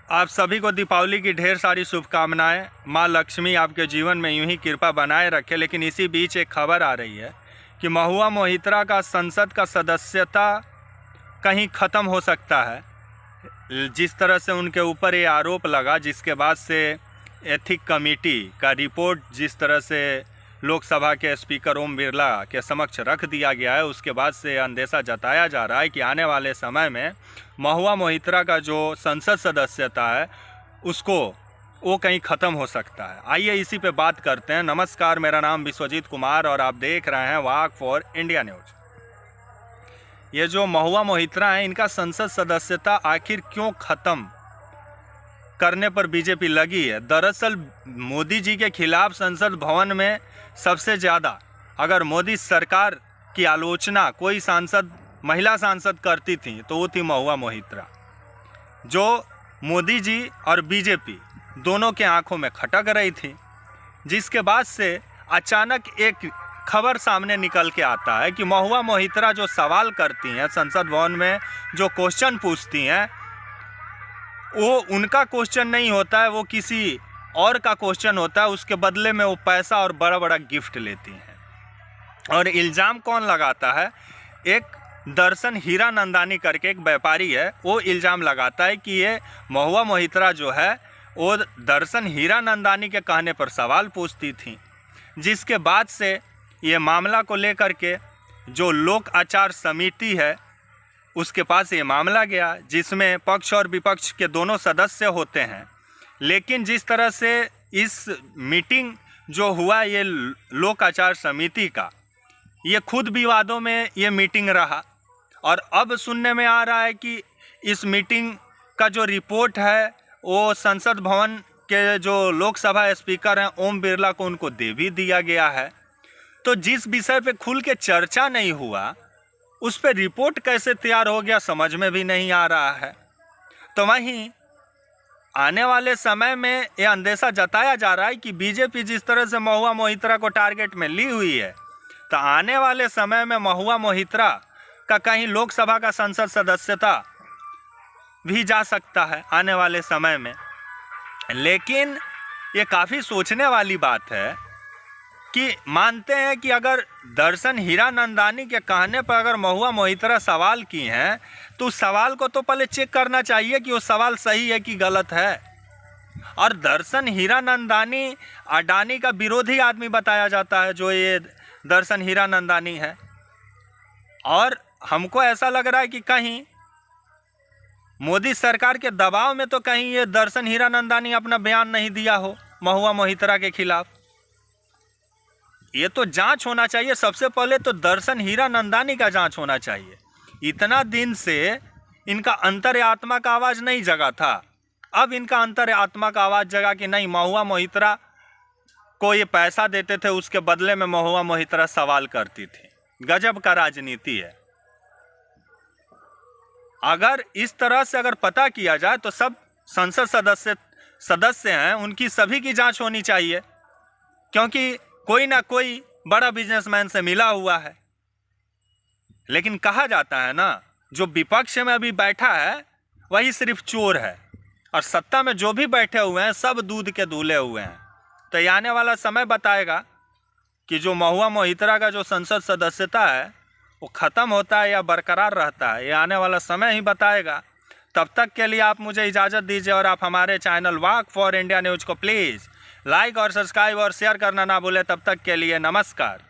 आप सभी को दीपावली की ढेर सारी शुभकामनाएं। माँ लक्ष्मी आपके जीवन में यूं ही कृपा बनाए रखे। लेकिन इसी बीच एक खबर आ रही है कि महुआ मोहित्रा का संसद का सदस्यता कहीं ख़त्म हो सकता है। जिस तरह से उनके ऊपर ये आरोप लगा, जिसके बाद से एथिक कमेटी का रिपोर्ट जिस तरह से लोकसभा के स्पीकर ओम बिरला के समक्ष रख दिया गया है, उसके बाद से अंदेशा जताया जा रहा है कि आने वाले समय में महुआ मोहित्रा का जो संसद सदस्यता है उसको वो कहीं ख़त्म हो सकता है। आइए इसी पे बात करते हैं। नमस्कार, मेरा नाम विश्वजीत कुमार और आप देख रहे हैं वाक फॉर इंडिया न्यूज। ये जो महुआ मोहित्रा हैं, इनका संसद सदस्यता आखिर क्यों ख़त्म करने पर बीजेपी लगी है? दरअसल मोदी जी के खिलाफ संसद भवन में सबसे ज़्यादा अगर मोदी सरकार की आलोचना कोई सांसद, महिला सांसद करती थी तो वो थी महुआ मोहित्रा, जो मोदी जी और बीजेपी दोनों के आंखों में खटक रही थी। जिसके बाद से अचानक एक खबर सामने निकल के आता है कि महुआ मोहित्रा जो सवाल करती हैं संसद भवन में, जो क्वेश्चन पूछती हैं, वो उनका क्वेश्चन नहीं होता है, वो किसी और का क्वेश्चन होता है। उसके बदले में वो पैसा और बड़ा बड़ा गिफ्ट लेती हैं। और इल्ज़ाम कौन लगाता है? एक दर्शन हीरानंदानी करके एक व्यापारी है, वो इल्ज़ाम लगाता है कि ये महुआ मोहित्रा जो है वो दर्शन हीरानंदानी के कहने पर सवाल पूछती थी। जिसके बाद से ये मामला को लेकर के जो लोक आचार समिति है उसके पास ये मामला गया, जिसमें पक्ष और विपक्ष के दोनों सदस्य होते हैं। लेकिन जिस तरह से इस मीटिंग जो हुआ ये लोक आचार समिति का, ये खुद विवादों में ये मीटिंग रहा। और अब सुनने में आ रहा है कि इस मीटिंग का जो रिपोर्ट है वो संसद भवन के जो लोकसभा स्पीकर हैं ओम बिरला को उनको दे भी दिया गया है। तो जिस विषय पे खुल के चर्चा नहीं हुआ उस पर रिपोर्ट कैसे तैयार हो गया, समझ में भी नहीं आ रहा है। तो वहीं आने वाले समय में ये अंदेशा जताया जा रहा है कि बीजेपी जिस तरह से महुआ मोहित्रा को टारगेट में ली हुई है, तो आने वाले समय में महुआ मोहित्रा का कहीं लोकसभा का संसद सदस्यता भी जा सकता है आने वाले समय में। लेकिन ये काफ़ी सोचने वाली बात है कि मानते हैं कि अगर दर्शन हीरानंदानी के कहने पर अगर महुआ मोहित्रा सवाल की हैं तो उस सवाल को तो पहले चेक करना चाहिए कि वो सवाल सही है कि गलत है। और दर्शन हीरानंदानी अडानी का विरोधी आदमी बताया जाता है जो ये दर्शन हीरानंदानी है। और हमको ऐसा लग रहा है कि कहीं मोदी सरकार के दबाव में तो कहीं ये दर्शन हीरानंदानी अपना बयान नहीं दिया हो महुआ मोहित्रा के खिलाफ। ये तो जांच होना चाहिए। सबसे पहले तो दर्शन हीरानंदानी का जांच होना चाहिए। इतना दिन से इनका अंतर्आत्मा का आवाज़ नहीं जगा था, अब इनका अंतर्आत्मा का आवाज़ जगा कि नहीं, महुआ मोहित्रा को ये पैसा देते थे, उसके बदले में महुआ मोहित्रा सवाल करती थी। गजब का राजनीति है। अगर इस तरह से अगर पता किया जाए तो सब संसद सदस्य हैं उनकी सभी की जांच होनी चाहिए, क्योंकि कोई ना कोई बड़ा बिजनेसमैन से मिला हुआ है। लेकिन कहा जाता है ना, जो विपक्ष में अभी बैठा है वही सिर्फ चोर है, और सत्ता में जो भी बैठे हुए हैं सब दूध के दूल्हे हुए हैं। तो ये आने वाला समय बताएगा कि जो महुआ मोहित्रा का जो संसद सदस्यता है वो ख़त्म होता है या बरकरार रहता है। ये आने वाला समय ही बताएगा। तब तक के लिए आप मुझे इजाज़त दीजिए और आप हमारे channel walk for India news को प्लीज़ लाइक और सब्सक्राइब और शेयर करना ना भूलें। तब तक के लिए नमस्कार।